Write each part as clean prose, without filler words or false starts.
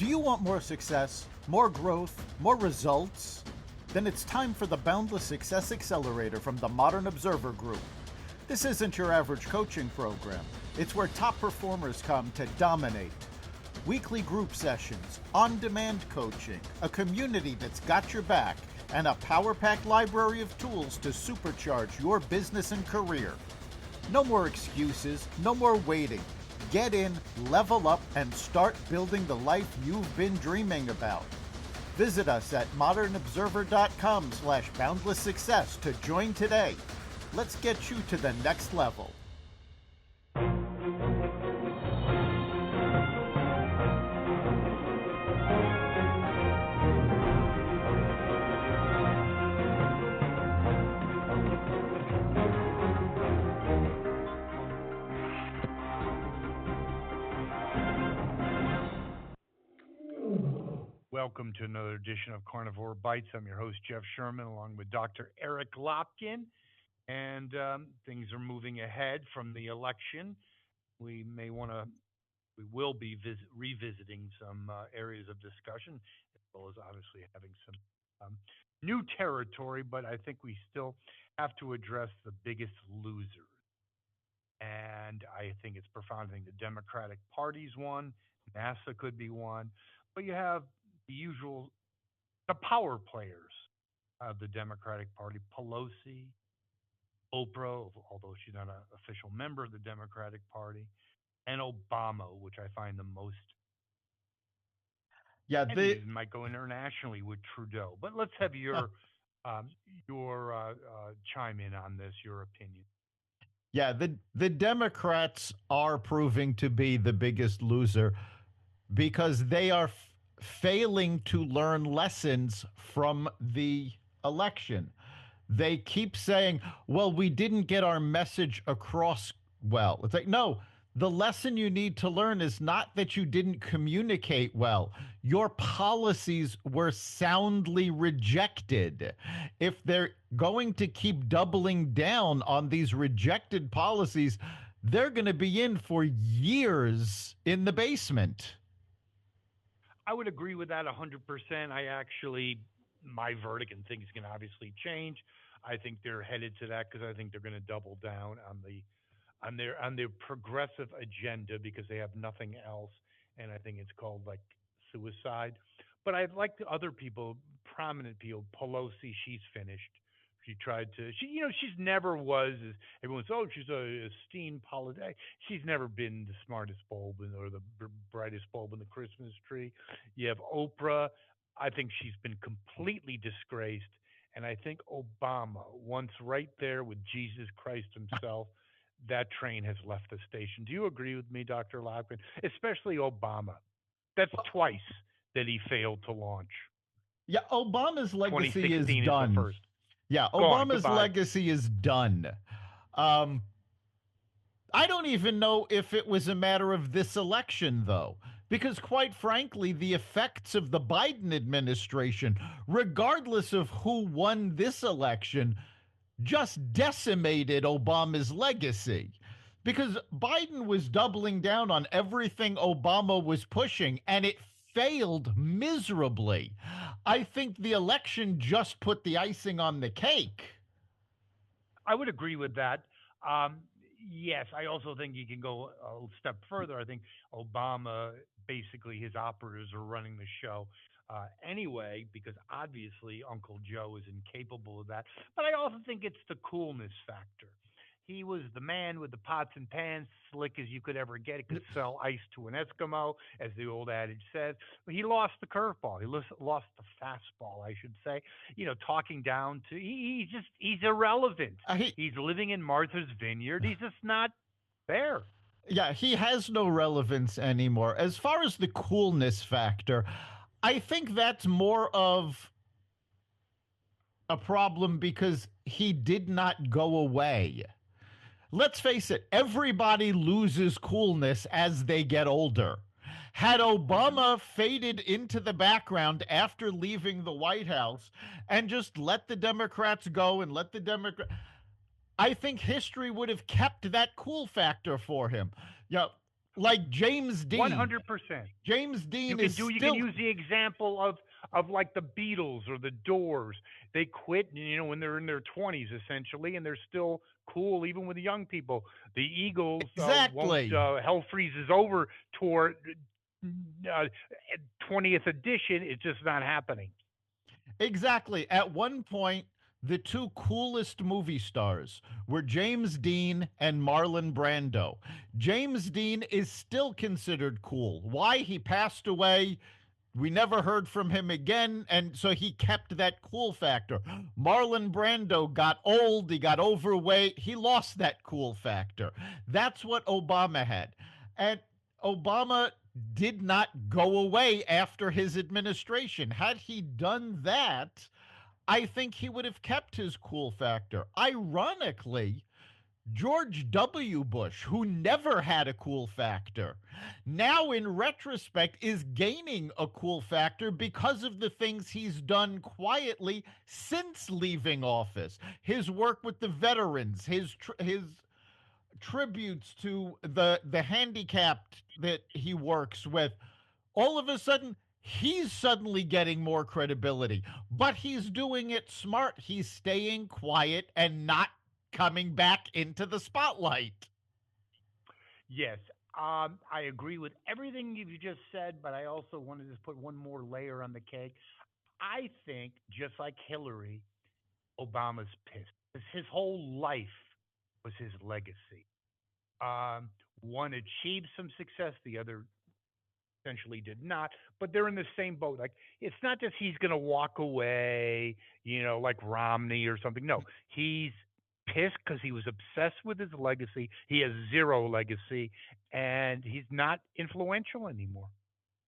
Do you want more success, more growth, more results? Then it's time for the Boundless Success Accelerator from the Modern Observer Group. This isn't your average coaching program. It's where top performers come to dominate. Weekly group sessions, on-demand coaching, a community that's got your back, and a power-packed library of tools to supercharge your business and career. No more excuses, no more waiting. Get in, level up, and start building the life you've been dreaming about. Visit us at modernobserver.com/boundlesssuccess to join today. Let's get you to the next level. Welcome to another edition of Carnivore Bites. I'm your host, Jeff Sherman, along with Dr. Eric Lopkin. And things are moving ahead from the election. We will be revisiting some areas of discussion, as well as obviously having some new territory, but I think we still have to address the biggest losers. And I think it's profound. I think the Democratic Party's one, NASA could be one, but you have the power players of the Democratic Party, Pelosi, Oprah, although she's not an official member of the Democratic Party, and Obama, which I find the most. Yeah, they might go internationally with Trudeau. But let's have your chime in on this, your opinion. Yeah, the Democrats are proving to be the biggest loser because they are failing to learn lessons from the election. They keep saying, well, we didn't get our message across well. It's like, no, the lesson you need to learn is not that you didn't communicate well. Your policies were soundly rejected. If they're going to keep doubling down on these rejected policies, they're going to be in for years in the basement. I would agree with that 100%. My verdict, and things can obviously change. I think they're headed to that because I think they're going to double down on their progressive agenda because they have nothing else, and I think it's called like suicide. But I'd like the other people, prominent people. Pelosi, she's finished. She tried to. She's never was. Everyone says, oh, she's a esteemed politician. She's never been the smartest bulb or the brightest bulb in the Christmas tree. You have Oprah. I think she's been completely disgraced. And I think Obama, once right there with Jesus Christ himself, that train has left the station. Do you agree with me, Dr. Lopkin? Especially Obama. That's twice that he failed to launch. Yeah, Obama's legacy is done. Is the first. Yeah, Obama's legacy is done. I don't even know if it was a matter of this election, though, because quite frankly, the effects of the Biden administration, regardless of who won this election, just decimated Obama's legacy. Because Biden was doubling down on everything Obama was pushing, and it failed miserably. I think the election just put the icing on the cake. I would agree with that. Yes, I also think you can go a step further. I think Obama, basically his operatives are running the show anyway, because obviously Uncle Joe is incapable of that. But I also think it's the coolness factor. He was the man with the pots and pans, slick as you could ever get. He could sell ice to an Eskimo, as the old adage says. But he lost the curveball. He lost the fastball, I should say. Talking down to he's irrelevant. He's living in Martha's Vineyard. He's just not there. Yeah, he has no relevance anymore. As far as the coolness factor, I think that's more of a problem because he did not go away. Let's face it, everybody loses coolness as they get older. Had Obama faded into the background after leaving the White House and just let the Democrats go and let the I think history would have kept that cool factor for him. like James Dean. 100%. James Dean is You can still use the example of like the Beatles or the Doors. They quit, when they're in their 20s essentially, and they're still cool even with young people. The Eagles won't exactly. Hell Freezes Over tour, 20th edition. It's just not happening. Exactly. At one point, the two coolest movie stars were James Dean and Marlon Brando. James Dean is still considered cool. Why? He passed away. We never heard from him again, and so he kept that cool factor. Marlon Brando got old, he got overweight, he lost that cool factor. That's what Obama had. And Obama did not go away after his administration. Had he done that, I think he would have kept his cool factor. Ironically, George W. Bush, who never had a cool factor, now in retrospect is gaining a cool factor because of the things he's done quietly since leaving office. His work with the veterans, his tributes to the handicapped that he works with. All of a sudden, he's suddenly getting more credibility, but he's doing it smart. He's staying quiet and not coming back into the spotlight. Yes, I agree with everything you've just said, but I also want to just put one more layer on the cake. I think, just like Hillary, Obama's pissed. His whole life was his legacy. One achieved some success, the other essentially did not, but they're in the same boat. Like, it's not just he's going to walk away, like Romney or something. No, he's pissed because he was obsessed with his legacy. He has zero legacy, and he's not influential anymore.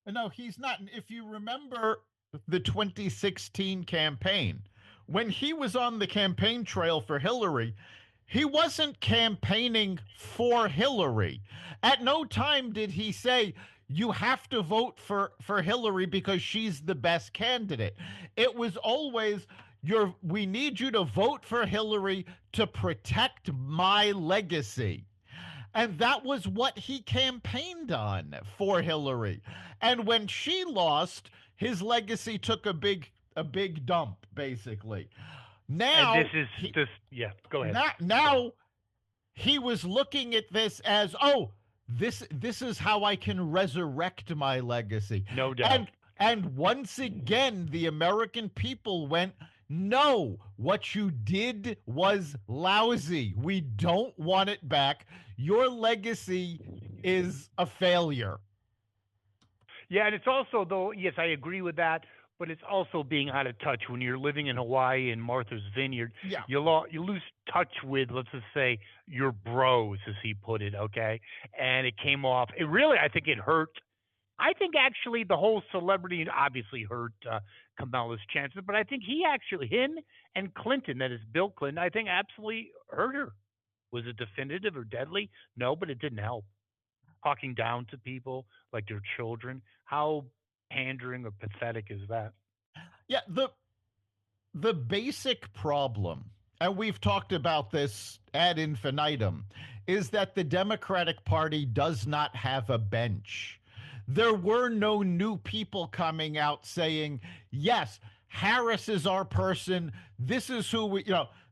No, he's not. And if you remember the 2016 campaign, when he was on the campaign trail for Hillary, he wasn't campaigning for Hillary. At no time did he say, you have to vote for Hillary because she's the best candidate. It was always, we need you to vote for Hillary to protect my legacy. And that was what he campaigned on for Hillary. And when she lost, his legacy took a big dump, basically. And Now this is he, this. Yeah, go ahead. now he was looking at this as, oh, this is how I can resurrect my legacy. No doubt. And once again the American people went, no, what you did was lousy. We don't want it back. Your legacy is a failure. Yeah, and it's also, though, yes, I agree with that, but it's also being out of touch when you're living in Hawaii and Martha's Vineyard. Yeah. You lose touch with, let's just say, your bros, as he put it. Okay, and it came off. It really, I think, it hurt. I think actually the whole celebrity obviously hurt Kamala's chances, but I think him and Clinton, that is Bill Clinton, I think absolutely hurt her. Was it definitive or deadly? No, but it didn't help. Talking down to people like their children. How pandering or pathetic is that? Yeah, the basic problem, and we've talked about this ad infinitum, is that the Democratic Party does not have a bench. There were no new people coming out saying, yes, Harris is our person. This is who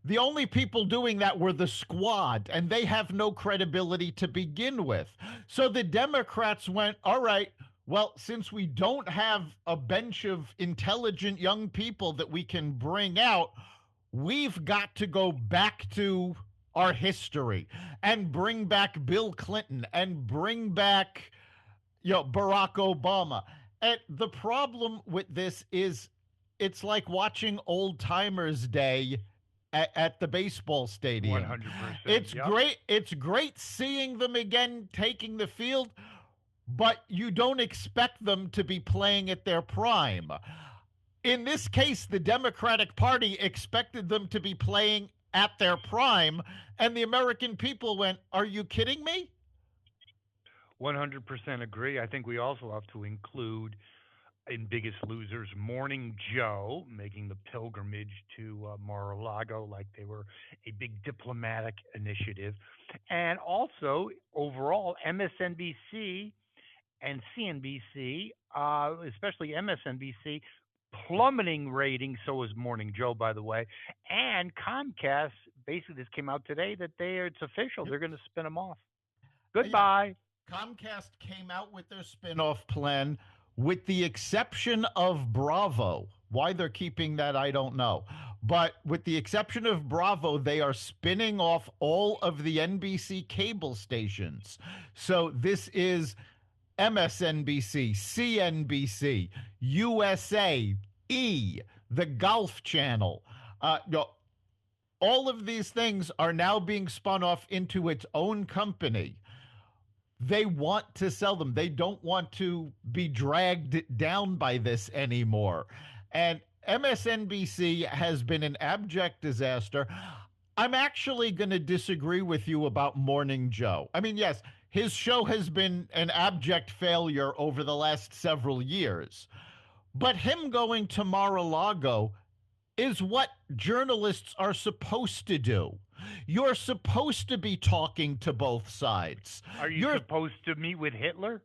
the only people doing that were the squad, and they have no credibility to begin with. So the Democrats went, all right, well, since we don't have a bench of intelligent young people that we can bring out, we've got to go back to our history and bring back Bill Clinton and bring back Barack Obama. And the problem with this is it's like watching old timers day at the baseball stadium. 100%. It's Yep. great. It's great seeing them again taking the field, but you don't expect them to be playing at their prime. In this case, the Democratic Party expected them to be playing at their prime, and the American people went, are you kidding me? 100% agree. I think we also have to include in Biggest Losers, Morning Joe making the pilgrimage to Mar-a-Lago like they were a big diplomatic initiative. And also, overall, MSNBC and CNBC, especially MSNBC, plummeting ratings. So is Morning Joe, by the way. And Comcast, basically, this came out today that it's official. Yep. They're going to spin them off. Yeah, Goodbye. Comcast came out with their spin-off plan with the exception of Bravo. Why they're keeping that, I don't know. But with the exception of Bravo, they are spinning off all of the NBC cable stations. So this is MSNBC, CNBC, USA, the Golf Channel. All of these things are now being spun off into its own company. They want to sell them. They don't want to be dragged down by this anymore. And MSNBC has been an abject disaster. I'm actually going to disagree with you about Morning Joe. I mean, yes, his show has been an abject failure over the last several years. But him going to Mar a Lago is what journalists are supposed to do. You're supposed to be talking to both sides. Are you You're supposed to meet with Hitler?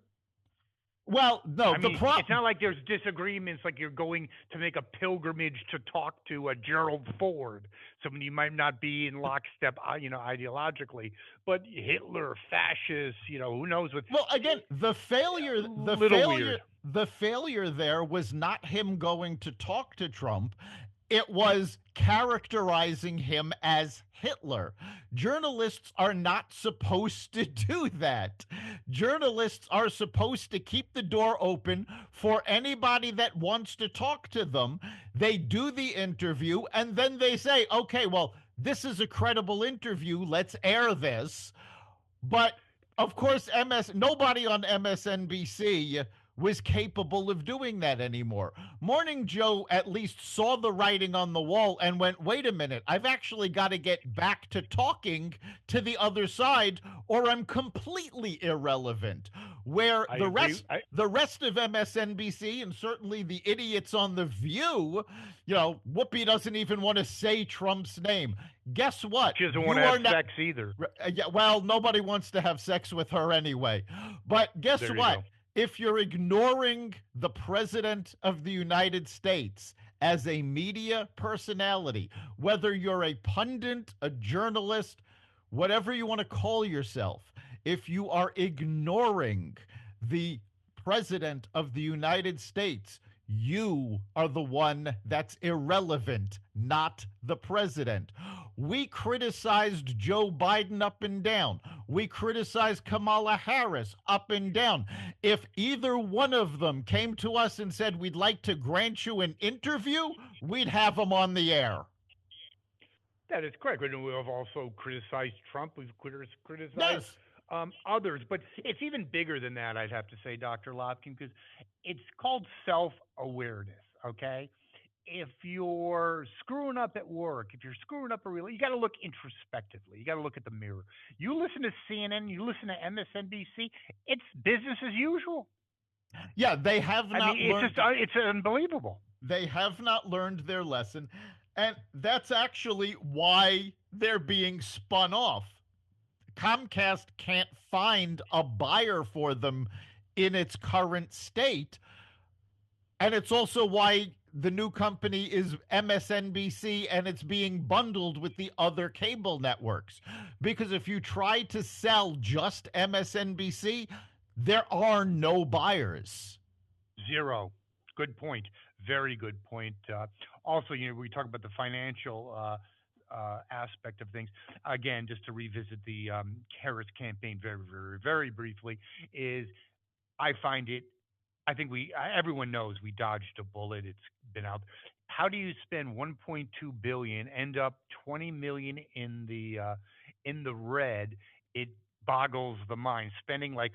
well, no, I mean, it's not like there's disagreements, like you're going to make a pilgrimage to talk to Gerald Ford, someone you might not be in lockstep, ideologically, but Hitler, fascist, who knows what. well, again, Little weird. the failure there was not him going to talk to Trump. It was characterizing him as Hitler. Journalists are not supposed to do that. Journalists are supposed to keep the door open for anybody that wants to talk to them. They do the interview and then they say, okay, well, this is a credible interview. Let's air this. But of course, nobody on MSNBC was capable of doing that anymore. Morning Joe at least saw the writing on the wall and went, wait a minute, I've actually got to get back to talking to the other side or I'm completely irrelevant. Where I agree. the rest of MSNBC and certainly the idiots on The View, Whoopi doesn't even want to say Trump's name. Guess what? She doesn't You want to are have not, sex either. yeah, well, nobody wants to have sex with her anyway. But guess There you what? go. If you're ignoring the president of the United States as a media personality, whether you're a pundit, a journalist, whatever you want to call yourself, if you are ignoring the president of the United States, you are the one that's irrelevant, not the president. We criticized Joe Biden up and down. We criticized Kamala Harris up and down. If either one of them came to us and said, we'd like to grant you an interview, we'd have them on the air. That is correct. And we have also criticized Trump. We've criticized Yes. others, but it's even bigger than that. I'd have to say, Dr. Lopkin, because it's called self-awareness. Okay, if you're screwing up at work, if you're screwing up you got to look introspectively. You got to look at the mirror. You listen to CNN, you listen to MSNBC. It's business as usual. Yeah, they have I not mean, learned. it's unbelievable. They have not learned their lesson. And that's actually why they're being spun off. Comcast can't find a buyer for them in its current state. And it's also why the new company is MSNBC and it's being bundled with the other cable networks. Because if you try to sell just MSNBC, there are no buyers. Zero. Good point. Very good point. Also, we talk about the financial aspect of things. Again, just to revisit the Harris campaign very, very, very briefly, is I find it. I think everyone knows we dodged a bullet. It's been out. How do you spend 1.2 billion, end up 20 million in the red? It boggles the mind. Spending like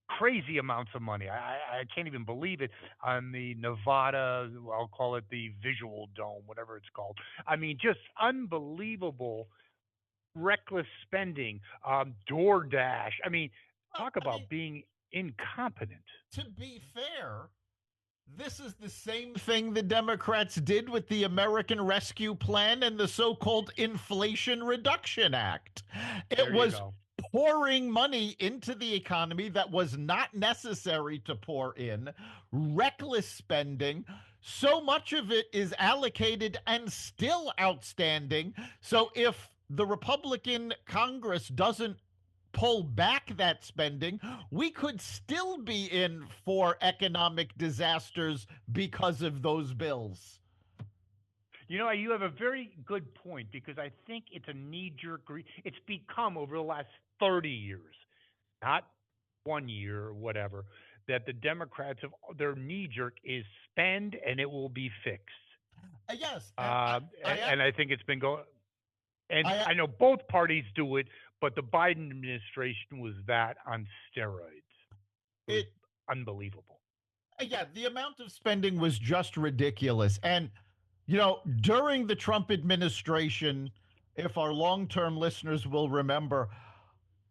crazy amounts of money. I can't even believe it on the Nevada, I'll call it the Visual Dome, whatever it's called. I mean, just unbelievable, reckless spending. DoorDash. I mean, Well, talk I mean, about being incompetent. to be fair, This is the same thing the Democrats did with the American Rescue Plan and the so called Inflation Reduction Act. It There you was go. pouring money into the economy that was not necessary to pour in, reckless spending. So much of it is allocated and still outstanding. So if the Republican Congress doesn't pull back that spending, we could still be in for economic disasters because of those bills. You have a very good point because I think it's a knee jerk. It's become over the last 30 years, not 1 year or whatever, that the Democrats have their knee jerk is spend and it will be fixed. Yes, and Uh, and I think it's been going. And I, I know both parties do it, but the Biden administration was that on steroids. It was it, unbelievable. yeah, the amount of spending was just ridiculous. And, during the Trump administration, if our long term listeners will remember,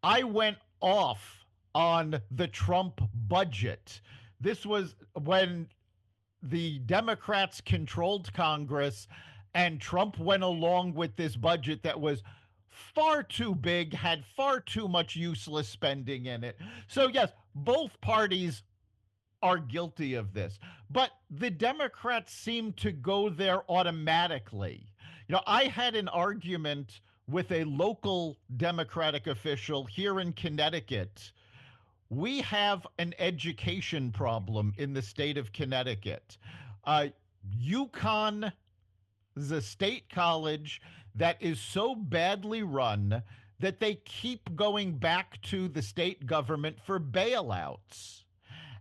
I went off on the Trump budget. This was when the Democrats controlled Congress and Trump went along with this budget that was far too big, had far too much useless spending in it. So, yes, both parties are guilty of this. But the Democrats seem to go there automatically. I had an argument with a local Democratic official here in Connecticut. We have an education problem in the state of Connecticut. Uh, UConn is a state college that is so badly run that they keep going back to the state government for bailouts.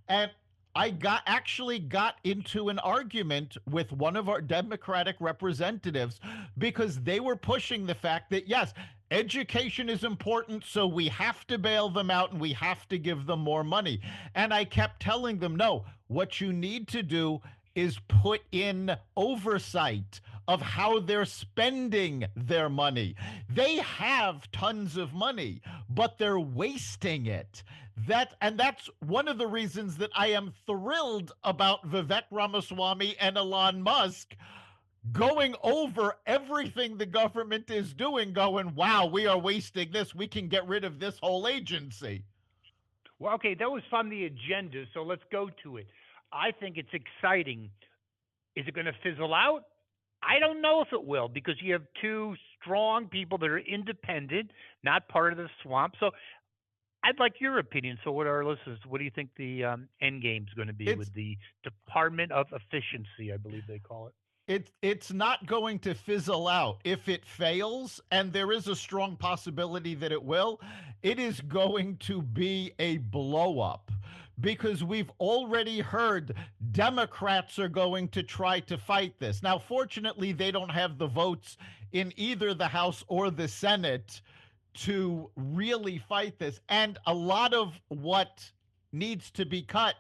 And I got into an argument with one of our Democratic representatives because they were pushing the fact that yes, education is important, so we have to bail them out and we have to give them more money. And I kept telling them, no, what you need to do is put in oversight of how they're spending their money. They have tons of money, but they're wasting it. That's one of the reasons that I am thrilled about Vivek Ramaswamy and Elon Musk going over everything the government is doing, going, wow, we are wasting this. We can get rid of this whole agency. Well, okay, that was on the agenda, so let's go to it. I think it's exciting. Is it going to fizzle out? I don't know if it will because you have two strong people that are independent, not part of the swamp. So I'd like your opinion. So, what are our listeners? What do you think the end game is going to be It's with the Department of Efficiency? I believe they call it. it's not going to fizzle out. If it fails, and there is a strong possibility that it will, it is going to be a blow up because we've already heard Democrats are going to try to fight this. Now, fortunately, they don't have the votes in either the House or the Senate to really fight this. And a lot of what needs to be cut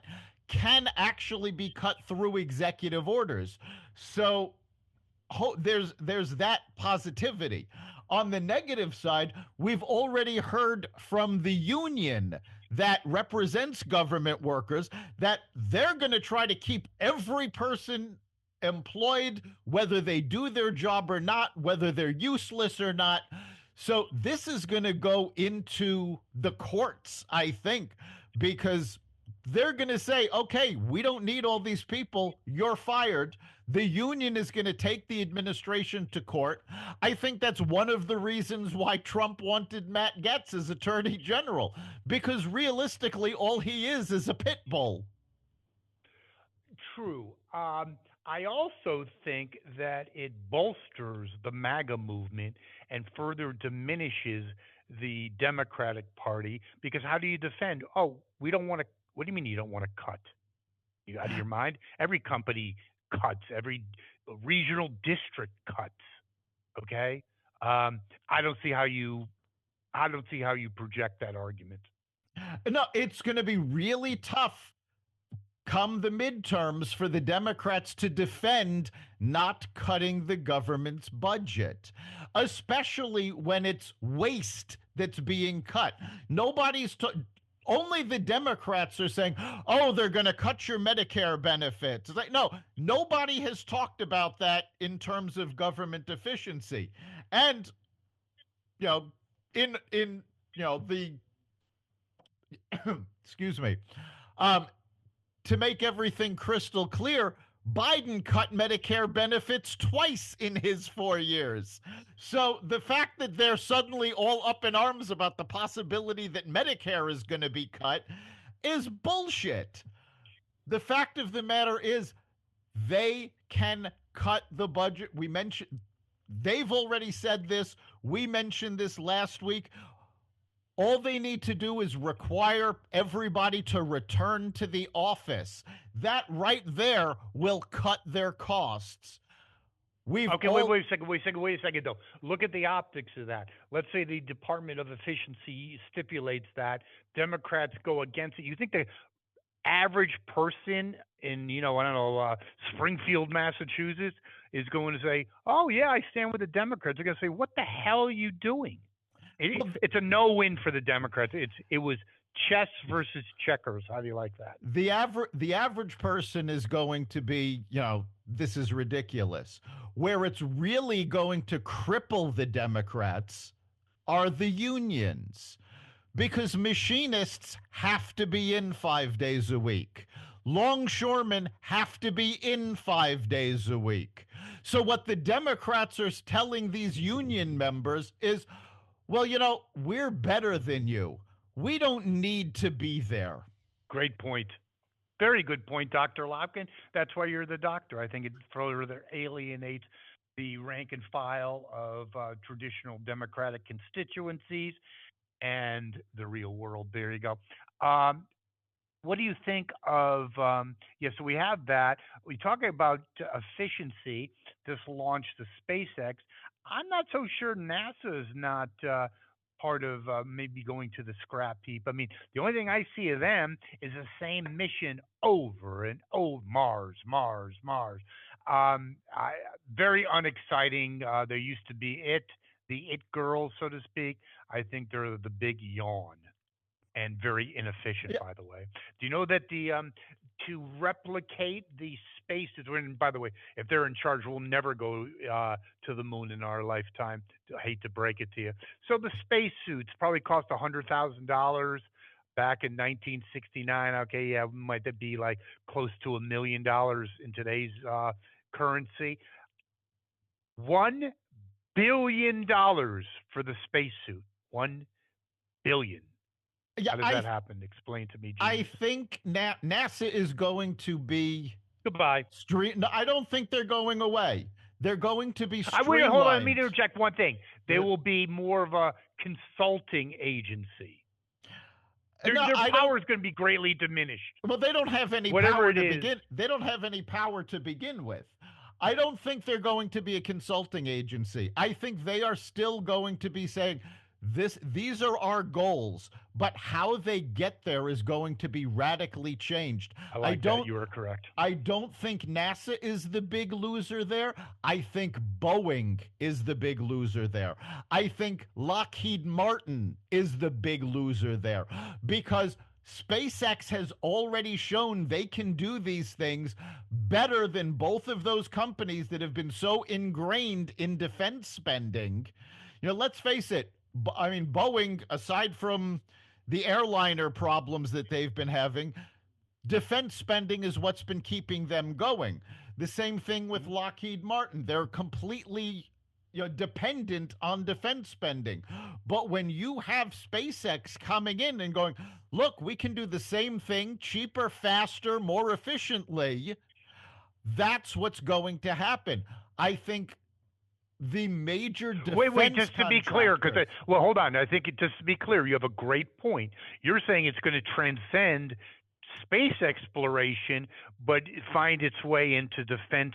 can actually be cut through executive orders. So there's that positivity. On the negative side, we've already heard from the union that represents government workers that they're going to try to keep every person employed, whether they do their job or not, whether they're useless or not. So this is going to go into the courts, I think, because they're going to say, okay, we don't need all these people. You're fired. The union is going to take the administration to court. I think that's one of the reasons why Trump wanted Matt Gaetz as attorney general, because realistically, all he is a pit bull. True. I also think that it bolsters the MAGA movement and further diminishes the Democratic Party because how do you defend? Oh, we don't want to. What do you mean you don't want to cut? You out of your mind? Every company cuts. Every regional district cuts. Okay. I don't see how you. I don't see how you project that argument. No, it's going to be really tough come the midterms for the Democrats to defend not cutting the government's budget, especially when it's waste that's being cut. Nobody's Only the Democrats are saying, oh, they're going to cut your Medicare benefits. It's like, no, nobody has talked about that in terms of government efficiency. And, you know, in the excuse me, um, to make everything crystal clear, Biden cut Medicare benefits twice in his 4 years. So the fact that they're suddenly all up in arms about the possibility that Medicare is going to be cut is bullshit. The fact of the matter is, they can cut the budget. We mentioned, they've already said this. We mentioned this last week. All they need to do is require everybody to return to the office. That right there will cut their costs. Okay, wait a second, though. Look at the optics of that. Let's say the Department of Efficiency stipulates that Democrats go against it. You think the average person in, I don't know, Springfield, Massachusetts, is going to say, "Oh yeah, I stand with the Democrats"? They're going to say, "What the hell are you doing?" It's a no-win for the Democrats. It was chess versus checkers. How do you like that? The average person is going to be, this is ridiculous. Where it's really going to cripple the Democrats are the unions, because machinists have to be in 5 days a week. Longshoremen have to be in 5 days a week. So what the Democrats are telling these union members is, well, we're better than you. We don't need to be there. Great point. Very good point, Dr. Lopkin. That's why you're the doctor. I think it further alienates the rank and file of traditional Democratic constituencies and the real world. There you go. What do you think of? So we have that. We talk about efficiency. This launch, the SpaceX. I'm not so sure NASA is not part of maybe going to the scrap heap. I mean, the only thing I see of them is the same mission over and over: Mars, Mars, Mars. Very unexciting. There used to be the it girls, so to speak. I think they're the big yawn and very inefficient, Yeah. by the way. Do you know that the to replicate the space, and by the way, if they're in charge, we'll never go to the moon in our lifetime. I hate to break it to you. So the space suits probably cost $100,000 back in 1969. Okay, yeah, might that be like close to $1 million in today's currency? $1 billion for the spacesuit. 1 billion. Yeah, How does that happen? Explain to me, I genius. think NASA is going to be Goodbye. No, I don't think they're going away. They're going to be I wait. Hold on. Let me streamlined. interject one thing. They Yeah. will be more of a consulting agency. No, Their I power don't. is going to be greatly diminished. Well, they don't have any Whatever power it to is. begin. They don't have any power to begin with. I don't think they're going to be a consulting agency. I think they are still going to be saying, these are our goals, but how they get there is going to be radically changed. I like that. You are correct. I don't think NASA is the big loser there. I think Boeing is the big loser there. I think Lockheed Martin is the big loser there, because SpaceX has already shown they can do these things better than both of those companies that have been so ingrained in defense spending. Let's face it. I mean, Boeing, aside from the airliner problems that they've been having, defense spending is what's been keeping them going. The same thing with Lockheed Martin. They're completely dependent on defense spending. But when you have SpaceX coming in and going, look, we can do the same thing cheaper, faster, more efficiently, that's what's going to happen. I think the major defense Wait, just to be clear, because hold on. I think just to be clear, you have a great point. You're saying it's going to transcend space exploration, but find its way into defense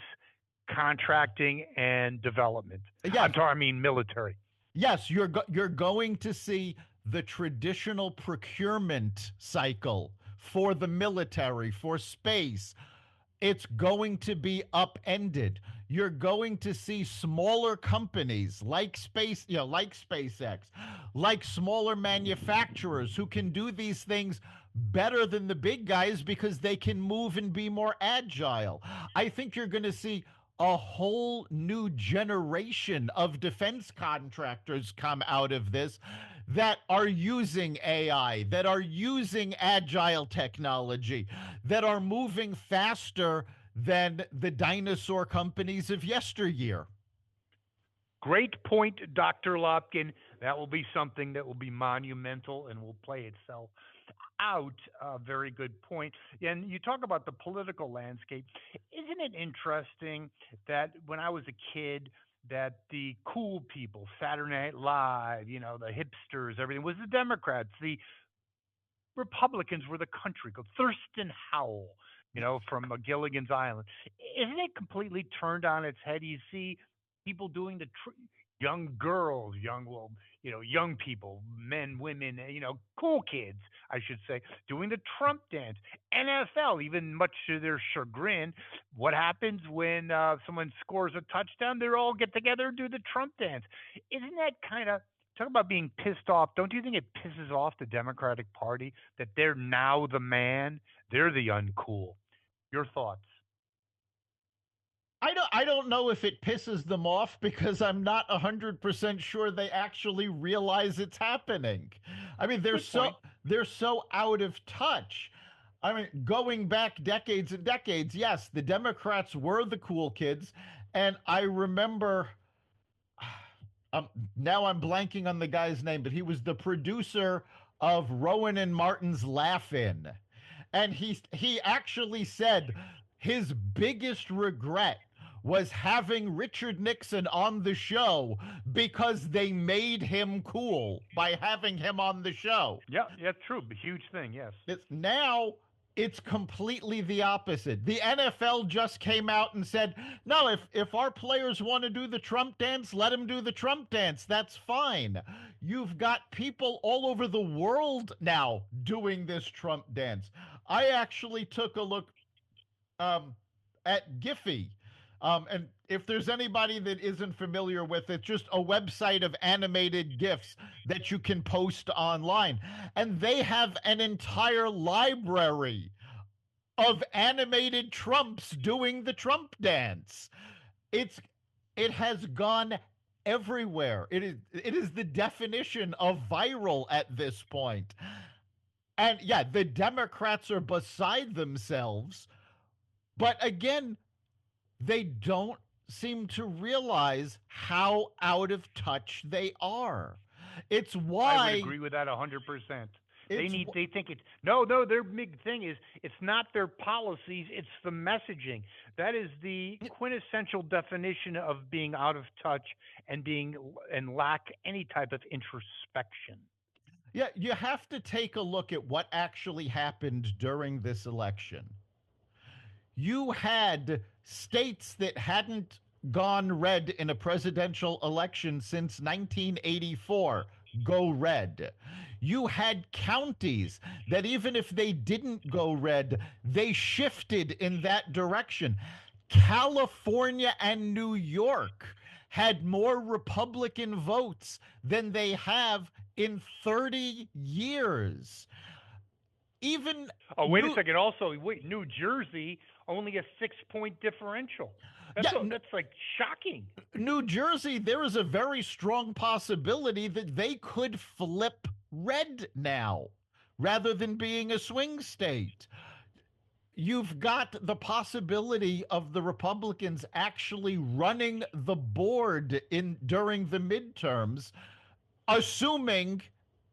contracting and development. Yes. I mean military. Yes, you're going to see the traditional procurement cycle for the military, for space, it's going to be upended. You're going to see smaller companies like like SpaceX, like smaller manufacturers who can do these things better than the big guys because they can move and be more agile. I think you're going to see a whole new generation of defense contractors come out of this that are using AI, that are using agile technology, that are moving faster than the dinosaur companies of yesteryear. Great point, Dr. Lopkin. That will be something that will be monumental and will play itself out. Very good point. And you talk about the political landscape. Isn't it interesting that when I was a kid, that the cool people, Saturday Night Live, the hipsters, everything was the Democrats. The Republicans were the country club. Thurston Howell, from Gilligan's Island. Isn't it completely turned on its head? You see people doing young girls, young people, men, women, cool kids, I should say, doing the Trump dance. NFL, even much to their chagrin, what happens when someone scores a touchdown? They all get together and do the Trump dance. Isn't that kind of talk about being pissed off? Don't you think it pisses off the Democratic Party that they're now the man? They're the uncool. Your thoughts? I don't know if it pisses them off because I'm not 100% sure they actually realize it's happening. I mean, they're Good so point. they're so out of touch. I mean, going back decades and decades, yes, the Democrats were the cool kids, and I remember um, now I'm blanking on the guy's name, but he was the producer of Rowan and Martin's Laugh-In, and he actually said his biggest regret was having Richard Nixon on the show because they made him cool by having him on the show. Yeah, yeah, true. Huge thing, yes. Now it's completely the opposite. The NFL just came out and said, "No, if our players want to do the Trump dance, let them do the Trump dance. That's fine." You've got people all over the world now doing this Trump dance. I actually took a look um, at Giphy. And if there's anybody that isn't familiar with it, just a website of animated GIFs that you can post online. And they have an entire library of animated Trumps doing the Trump dance. It's it has gone everywhere. It is the definition of viral at this point. And yeah, the Democrats are beside themselves. But again, they don't seem to realize how out of touch they are. It's I would why agree with that 100%. it's They think it's no, their big thing is it's not their policies, it's the messaging. That is the quintessential definition of being out of touch and lack any type of introspection. yeah, you have to take a look at what actually happened during this election. You had states that hadn't gone red in a presidential election since 1984 go red. You had counties that, even if they didn't go red, they shifted in that direction. California and New York had more Republican votes than they have in 30 years. Even Oh, wait a New, second. Also, wait, New Jersey only a 6 point differential. yeah, That's like shocking. New Jersey, there is a very strong possibility that they could flip red now rather than being a swing state. You've got the possibility of the Republicans actually running the board in during the midterms, assuming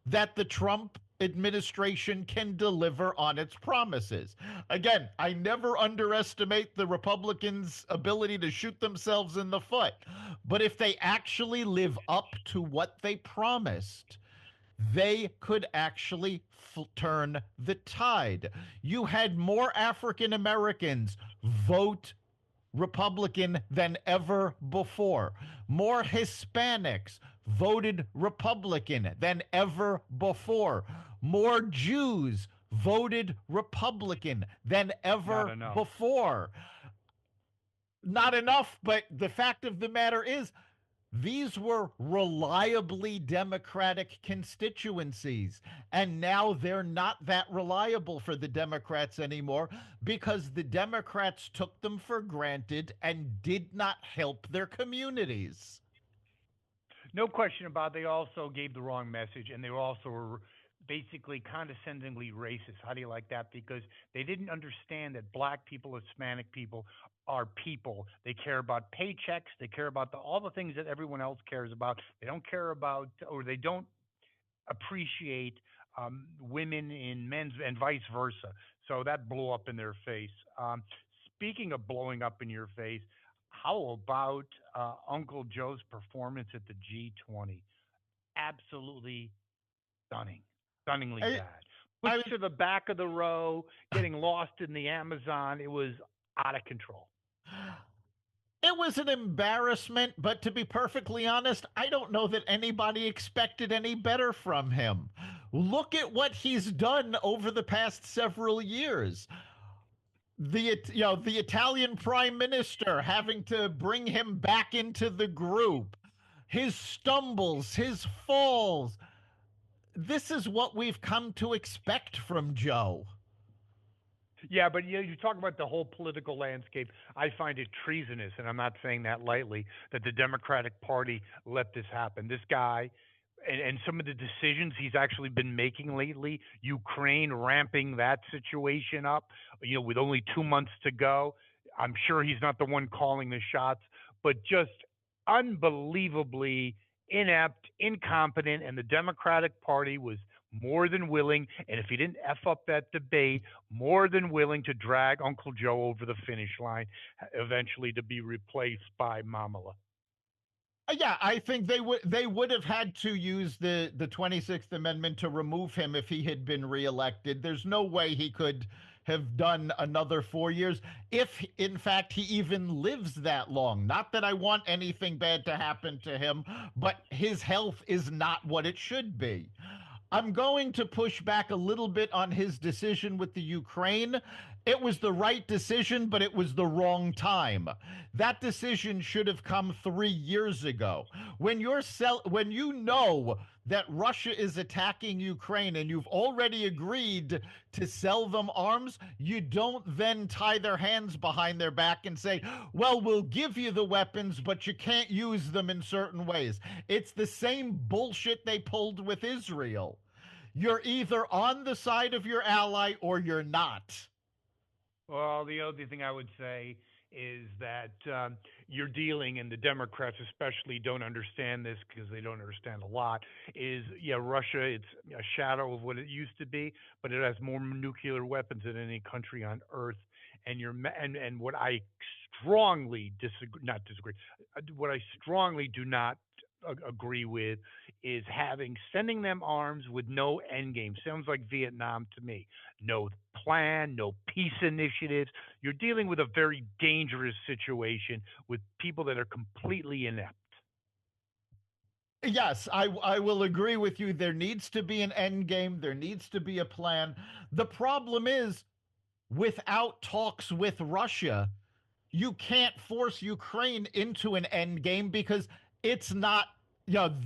that the Trump administration can deliver on its promises. Again, I never underestimate the Republicans' ability to shoot themselves in the foot. But if they actually live up to what they promised, they could actually turn the tide. You had more African Americans vote Republican than ever before. More Hispanics voted Republican than ever before. More Jews voted Republican than Not ever enough. before. Not enough, but the fact of the matter is, these were reliably Democratic constituencies. And now they're not that reliable for the Democrats anymore because the Democrats took them for granted and did not help their communities. No question about it. They also gave the wrong message, and they also were basically condescendingly racist. How do you like that? Because they didn't understand that black people, Hispanic people are people. They care about paychecks. They care about all the things that everyone else cares about. They don't care about, or they don't appreciate women in men's and vice versa. So that blew up in their face. Speaking of blowing up in your face, how about Uncle Joe's performance at the G20? Absolutely stunning, stunningly I, bad. I Pushed to the back of the row, getting lost in the Amazon. It was out of control. It was an embarrassment, but to be perfectly honest, I don't know that anybody expected any better from him. Look at what he's done over the past several years. The Italian prime minister having to bring him back into the group, his stumbles, his falls. This is what we've come to expect from Joe. Yeah, but you talk about the whole political landscape. I find it treasonous, and I'm not saying that lightly, that the Democratic Party let this happen. This guy and some of the decisions he's actually been making lately, Ukraine ramping that situation up, with only 2 months to go. I'm sure he's not the one calling the shots, but just unbelievably inept, incompetent, and the Democratic Party was more than willing, and if he didn't F up that debate, more than willing to drag Uncle Joe over the finish line, eventually to be replaced by Mamala. Yeah, I think they would have had to use the 26th Amendment to remove him if he had been reelected. There's no way he could have done another 4 years if in fact he even lives that long. Not that I want anything bad to happen to him, but his health is not what it should be. I'm going to push back a little bit on his decision with the Ukraine. It was the right decision, but it was the wrong time. That decision should have come 3 years ago. When you know that Russia is attacking Ukraine and you've already agreed to sell them arms, you don't then tie their hands behind their back and say, well, we'll give you the weapons, but you can't use them in certain ways. It's the same bullshit they pulled with Israel. You're either on the side of your ally or you're not. Well, the only thing I would say is that you're dealing, and the Democrats especially don't understand this because they don't understand a lot. Is yeah, Russia? It's a shadow of what it used to be, but it has more nuclear weapons than any country on Earth. And what I strongly disagree, not disagree, what I strongly do not agree with is sending them arms with no end game. Sounds like Vietnam to me. No plan, no peace initiatives. You're dealing with a very dangerous situation with people that are completely inept. Yes, I will agree with you. There needs to be an end game. There needs to be a plan. The problem is, without talks with Russia, you can't force Ukraine into an end game because it's not,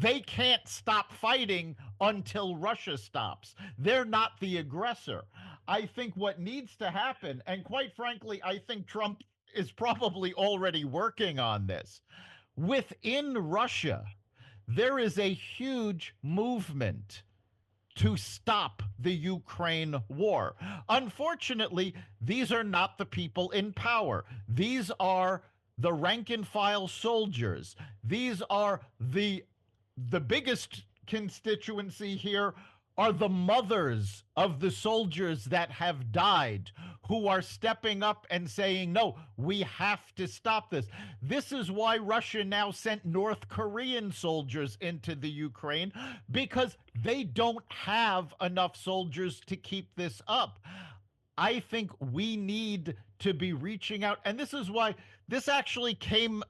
they can't stop fighting until Russia stops. They're not the aggressor. I think what needs to happen, and quite frankly, I think Trump is probably already working on this. Within Russia, there is a huge movement to stop the Ukraine war. Unfortunately, these are not the people in power. These are the rank and file soldiers. These are the biggest constituency here are the mothers of the soldiers that have died who are stepping up and saying, no, we have to stop this. This is why Russia now sent North Korean soldiers into the Ukraine because they don't have enough soldiers to keep this up. I think we need to be reaching out, and this is why this actually came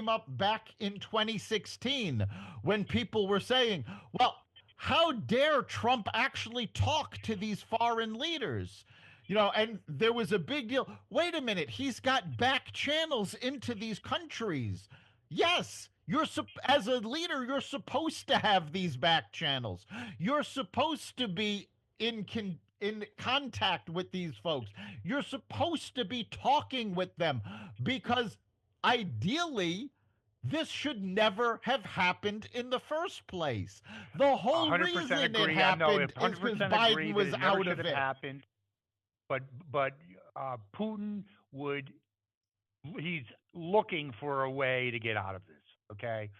up back in 2016 when people were saying, well, How dare Trump actually talk to these foreign leaders? And there was a big deal. Wait a minute, he's got back channels into these countries. Yes, as a leader, you're supposed to have these back channels. You're supposed to be in contact with these folks. You're supposed to be talking with them because ideally this should never have happened in the first place. The whole 100% reason it agree. I know if happened is because 100% Biden agree that was it never out should of have it. happened, but Putin would he's looking for a way to get out of this, okay?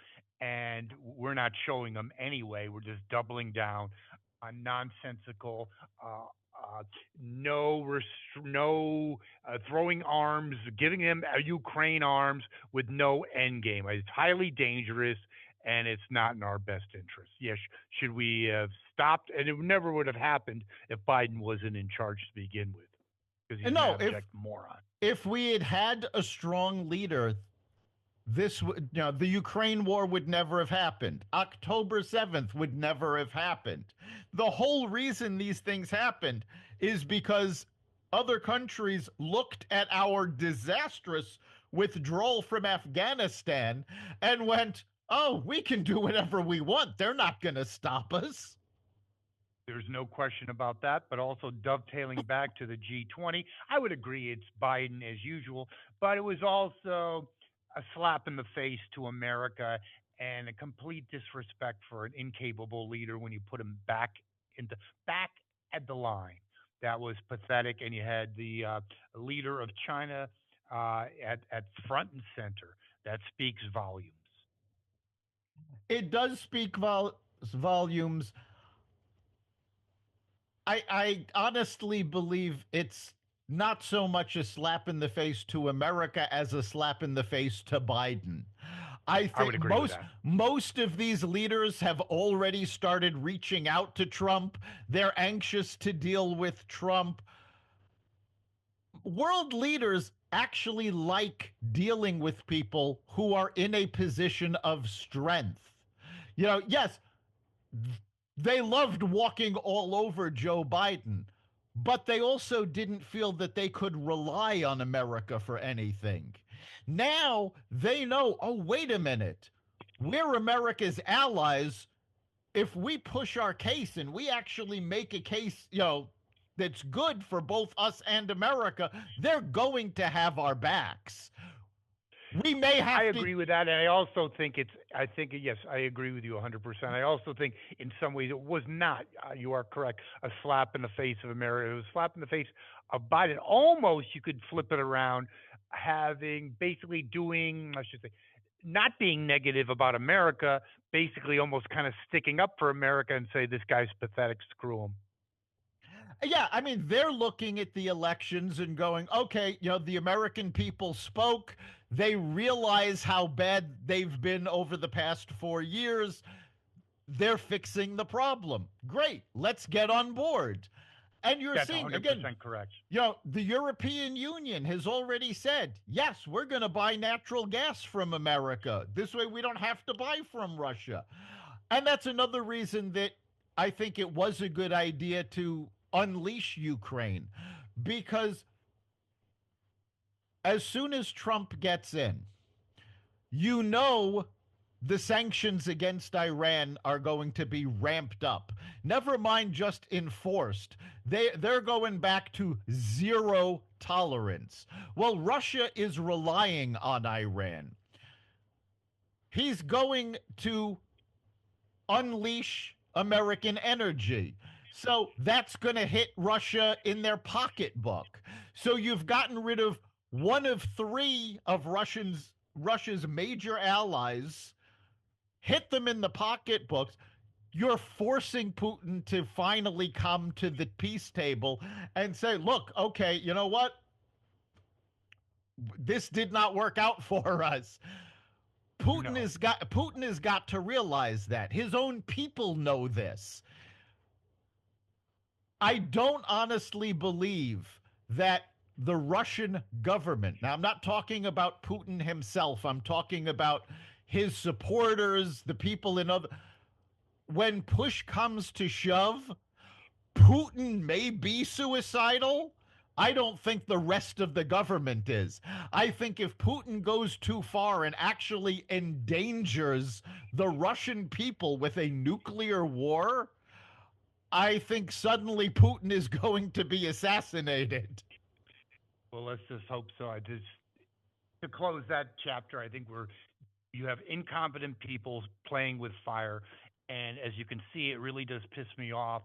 And we're not showing him anyway. We're just doubling down on nonsensical, uh, uh, no throwing arms, giving them Ukraine arms with no end game. It's highly dangerous, and it's not in our best interest. Yes, should we have stopped? And it never would have happened if Biden wasn't in charge to begin with, because he's And an no, abject moron. if we had had a strong leader, this would, the Ukraine war would never have happened. October 7th would never have happened. The whole reason these things happened is because other countries looked at our disastrous withdrawal from Afghanistan and went, oh, we can do whatever we want. They're not going to stop us. There's no question about that, but also dovetailing back to the G20, I would agree it's Biden as usual, but it was also a slap in the face to America and a complete disrespect for an incapable leader when you put him back at the line. That was pathetic, and you had the leader of China at front and center. That speaks volumes. It does speak volumes. I honestly believe it's not so much a slap in the face to America as a slap in the face to Biden. I I would think agree with most that. most of these leaders have already started reaching out to Trump. They're anxious to deal with Trump. World leaders actually like dealing with people who are in a position of strength. Yes, they loved walking all over Joe Biden, but they also didn't feel that they could rely on America for anything. Now they know, oh, wait a minute. We're America's allies. If we push our case and we actually make a case, that's good for both us and America, they're going to have our backs. We may I have to. agree with that, and I also think yes, I agree with you 100%. I also think in some ways it was not. You are correct. A slap in the face of America. It was a slap in the face of Biden. Almost, you could flip it around, having basically doing, I should say, not being negative about America, basically almost kind of sticking up for America and say this guy's pathetic. Screw him. Yeah, I mean, they're looking at the elections and going, okay, the American people spoke. They realize how bad they've been over the past 4 years. They're fixing the problem. Great, let's get on board. And you're That's seeing, again, 100% correct. the European Union has already said, yes, we're going to buy natural gas from America. This way we don't have to buy from Russia. And that's another reason that I think it was a good idea to unleash Ukraine, because as soon as Trump gets in, you know the sanctions against Iran are going to be ramped up. Never mind just enforced. They're going back to zero tolerance. Well, Russia is relying on Iran. He's going to unleash American energy. So that's going to hit Russia in their pocketbook. So you've gotten rid of one of three of Russia's major allies, hit them in the pocketbooks. You're forcing Putin to finally come to the peace table and say, look, okay, you know what? This did not work out for us. No. Putin has got to realize that. His own people know this. I don't honestly believe that the Russian government, now I'm not talking about Putin himself, I'm talking about his supporters, the people in other, when push comes to shove, Putin may be suicidal. I don't think the rest of the government is. I think if Putin goes too far and actually endangers the Russian people with a nuclear war, I think suddenly Putin is going to be assassinated. Well, let's just hope so. I just to close that chapter. I think you have incompetent people playing with fire, and as you can see, it really does piss me off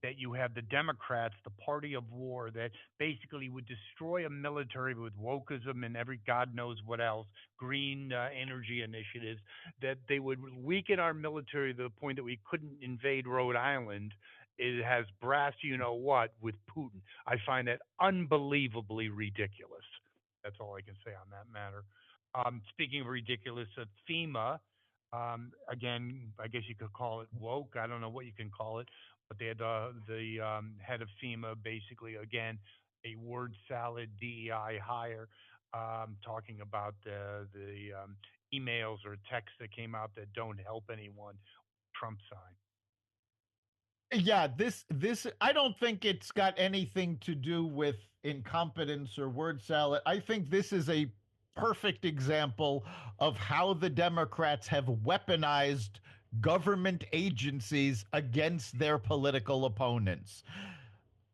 that you have the Democrats, the party of war, that basically would destroy a military with wokeism and every God knows what else, green energy initiatives, that they would weaken our military to the point that we couldn't invade Rhode Island. It has brass, you know what, with Putin. I find that unbelievably ridiculous. That's all I can say on that matter. Speaking of ridiculous, FEMA, again, I guess you could call it woke. I don't know what you can call it, but they had the head of FEMA basically again a word salad DEI hire, talking about the emails or texts that came out that don't help anyone. Trump sign. Yeah, this I don't think it's got anything to do with incompetence or word salad. I think this is a perfect example of how the Democrats have weaponized government agencies against their political opponents.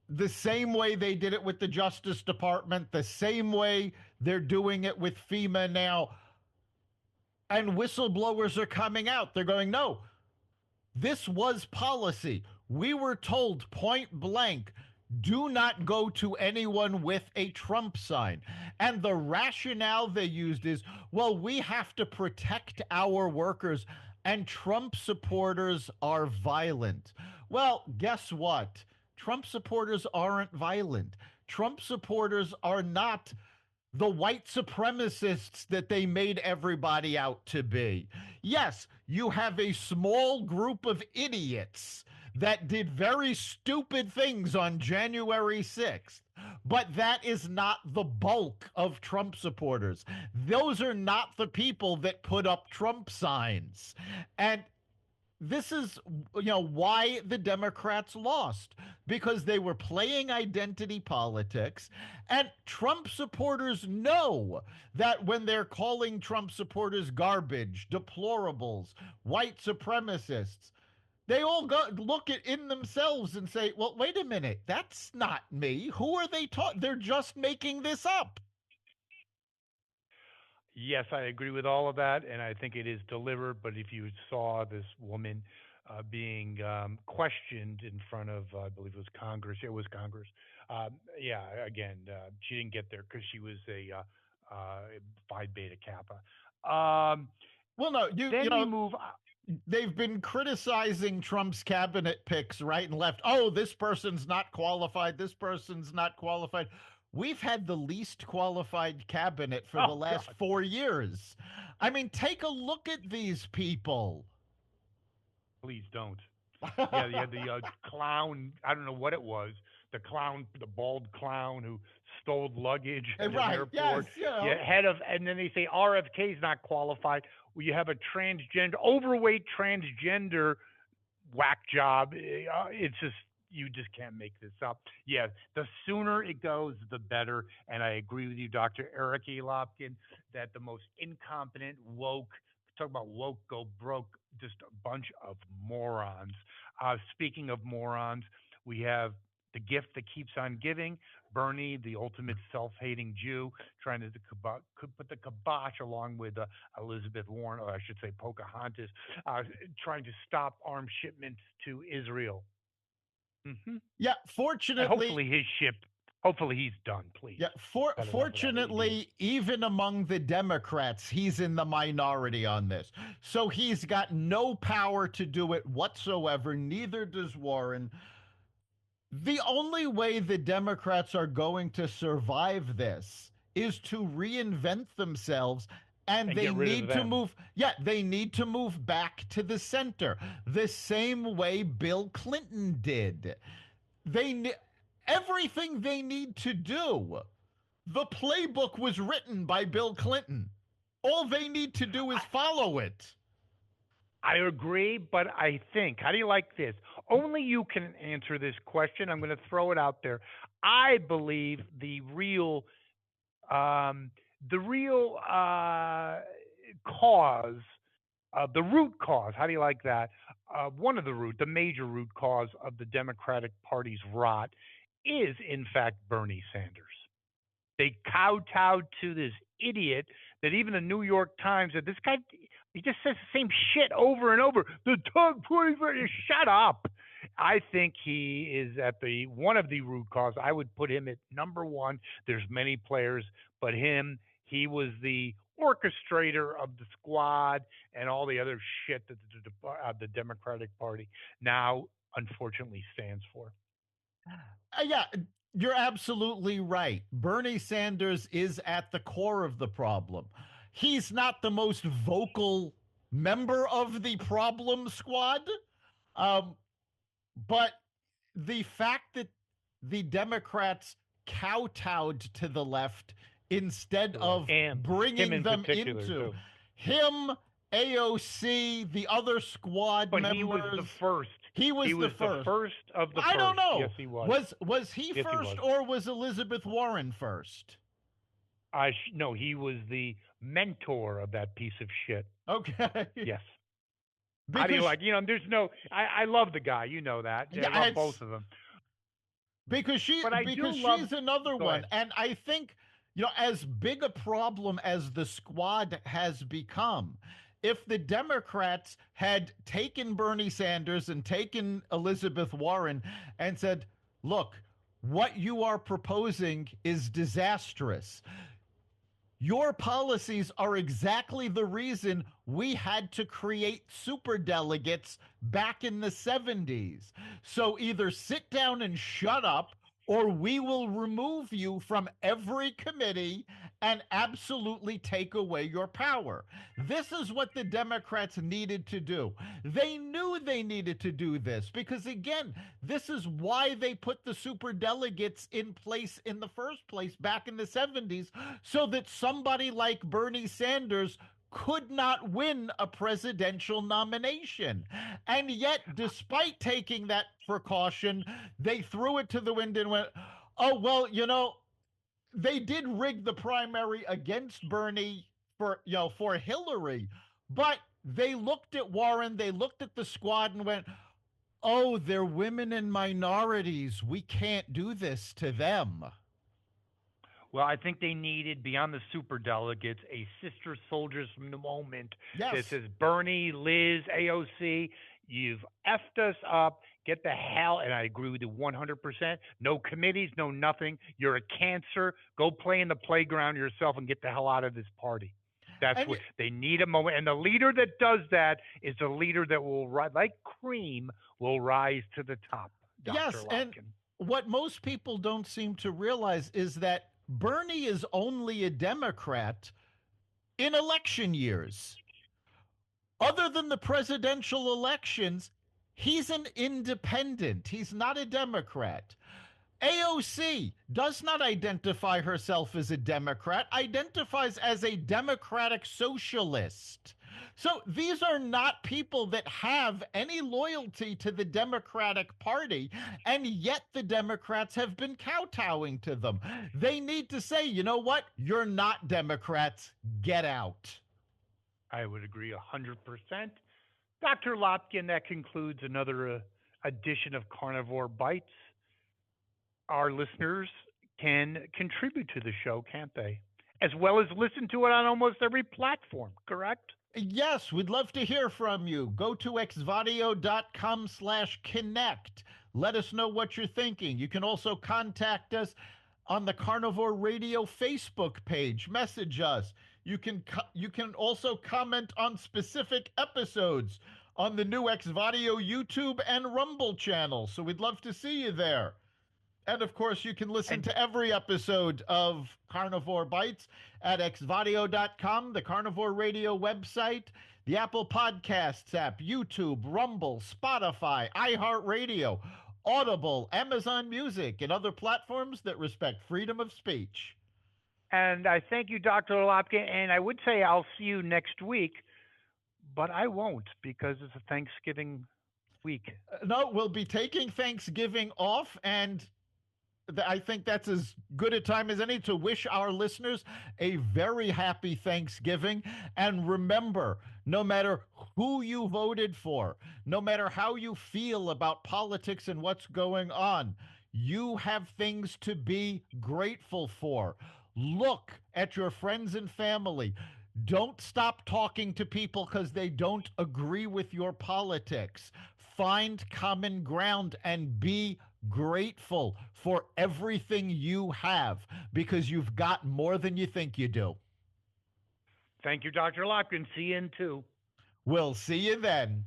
The same way they did it with the Justice Department, the same way they're doing it with FEMA now. And whistleblowers are coming out. They're going, no, this was policy. We were told point blank, do not go to anyone with a Trump sign. And the rationale they used is, well, we have to protect our workers, and Trump supporters are violent. Well, guess what? Trump supporters aren't violent. Trump supporters are not the white supremacists that they made everybody out to be. Yes, you have a small group of idiots that did very stupid things on January 6th, but that is not the bulk of Trump supporters. Those are not the people that put up Trump signs. And this is why the Democrats lost, because they were playing identity politics, and Trump supporters know that when they're calling Trump supporters garbage, deplorables, white supremacists, they all go look at in themselves and say, well, wait a minute, that's not me. Who are they talking? They're just making this up. Yes, I agree with all of that, and I think it is delivered. But if you saw this woman being questioned in front of, I believe it was Congress, it was Congress. Yeah, again, she didn't get there because she was a Phi Beta Kappa. Um, Well, no, you then we know move. they've been criticizing Trump's cabinet picks right and left. Oh, this person's not qualified. This person's not qualified. We've had the least qualified cabinet for the Oh last God, 4 years. I mean, take a look at these people. please don't. Yeah, you had the clown. I don't know what it was. The clown, the bald clown who stole luggage at an Right. Yes. airport. Yeah, head of, and then they say RFK is not qualified. Well, you have a transgender, overweight transgender whack job. It's just you just can't make this up. Yeah, the sooner it goes, the better. And I agree with you, Dr. Eric E. Lopkin, that the most incompetent, woke, talk about woke, go broke, just a bunch of morons. Speaking of morons, we have the gift that keeps on giving. Bernie, the ultimate self-hating Jew, trying to put the kibosh along with Elizabeth Warren, or I should say Pocahontas, trying to stop arms shipments to Israel. Yeah. And Fortunately, hopefully he's done, please. yeah. Got enough of that idiot. Fortunately, even among the Democrats, he's in the minority on this. So he's got no power to do it whatsoever. Neither does Warren. The only way the Democrats are going to survive this is to reinvent themselves, and And they get rid of need to them. move, yeah, they need to move back to the center the same way Bill Clinton did. They everything they need to do, the playbook was written by Bill Clinton. All they need to do is I, follow it. I agree, but I think, how do you like this? Only you can answer this question. I'm going to throw it out there. I believe um, the real cause, the root cause. How do you like that? One of the major root cause of the Democratic Party's rot is, in fact, Bernie Sanders. They kowtowed to this idiot that even the New York Times said this guy he just says the same shit over and over. The top 20, shut up. I think he is at the one of the root cause. I would put him at number one. There's many players, but he was the orchestrator of the squad and all the other shit that the Democratic Party now unfortunately stands for. Yeah, you're absolutely right. Bernie Sanders is at the core of the problem. He's not the most vocal member of the problem squad, um, but the fact that the Democrats kowtowed to the left instead Correct. of And him bringing in them particular into too. him, AOC, the other squad But he was the members. first. He He was the was the first. first of the I don't first. Yes, know. he was. Was he Yes, he first was. or was Elizabeth Warren first? No, he was the mentor of that piece of shit. Okay. Yes. How do you because like? There's no. I love the guy. You know that. I yeah, love both it's of them. But I because do love. she's another Go one, ahead. and I think as big a problem as the squad has become, if the Democrats had taken Bernie Sanders and taken Elizabeth Warren and said, look, what you are proposing is disastrous. Your policies are exactly the reason we had to create super delegates back in the 70s. So either sit down and shut up, or we will remove you from every committee and absolutely take away your power. This is what the Democrats needed to do. They knew they needed to do this because, again, this is why they put the super delegates in place in the first place back in the 70s, so that somebody like Bernie Sanders could not win a presidential nomination. And yet, despite taking that precaution, they threw it to the wind and went, oh, well, they did rig the primary against Bernie for Hillary, but they looked at Warren, they looked at the squad and went, oh, they're women and minorities. We can't do this to them. Well, I think they needed, beyond the super delegates, a sister soldiers from the moment that Yes. says, Bernie, Liz, AOC, you've effed us up. Get the hell, and I agree with you 100%. No committees, no nothing. You're a cancer. Go play in the playground yourself and get the hell out of this party. That's And what they need a moment. And the leader that does that is a leader that will, like cream, will rise to the top, Dr. yes, and Lopkin. what most people don't seem to realize is that Bernie is only a Democrat in election years. Other than the presidential elections, he's an independent. He's not a Democrat. AOC does not identify herself as a Democrat, identifies as a democratic socialist. So these are not people that have any loyalty to the Democratic Party, and yet the Democrats have been kowtowing to them. They need to say, you know what? You're not Democrats. Get out. I would agree 100%. Dr. Lopkin, that concludes another edition of Carnivore Bites. Our listeners can contribute to the show, can't they? As well as listen to it on almost every platform, correct? Yes, we'd love to hear from you. Go to xvadio.com/connect. Let us know what you're thinking. You can also contact us on the Carnivore Radio Facebook page. Message us. You can also comment on specific episodes on the new Xvadio YouTube and Rumble channel. So we'd love to see you there. And of course, you can listen And to every episode of Carnivore Bites at xvadio.com, the Carnivore Radio website, the Apple Podcasts app, YouTube, Rumble, Spotify, iHeartRadio, Audible, Amazon Music, and other platforms that respect freedom of speech. I thank you, Dr. Lopkin. And I would say I'll see you next week. but I won't because it's a Thanksgiving week. No, we'll be taking Thanksgiving off, and I think that's as good a time as any to wish our listeners a very happy Thanksgiving. And remember, no matter who you voted for, no matter how you feel about politics and what's going on, you have things to be grateful for. Look at your friends and family. Don't stop talking to people because they don't agree with your politics. Find common ground and be grateful for everything you have because you've got more than you think you do. Thank you, Dr. Lopkin. See you in two. We'll see you then.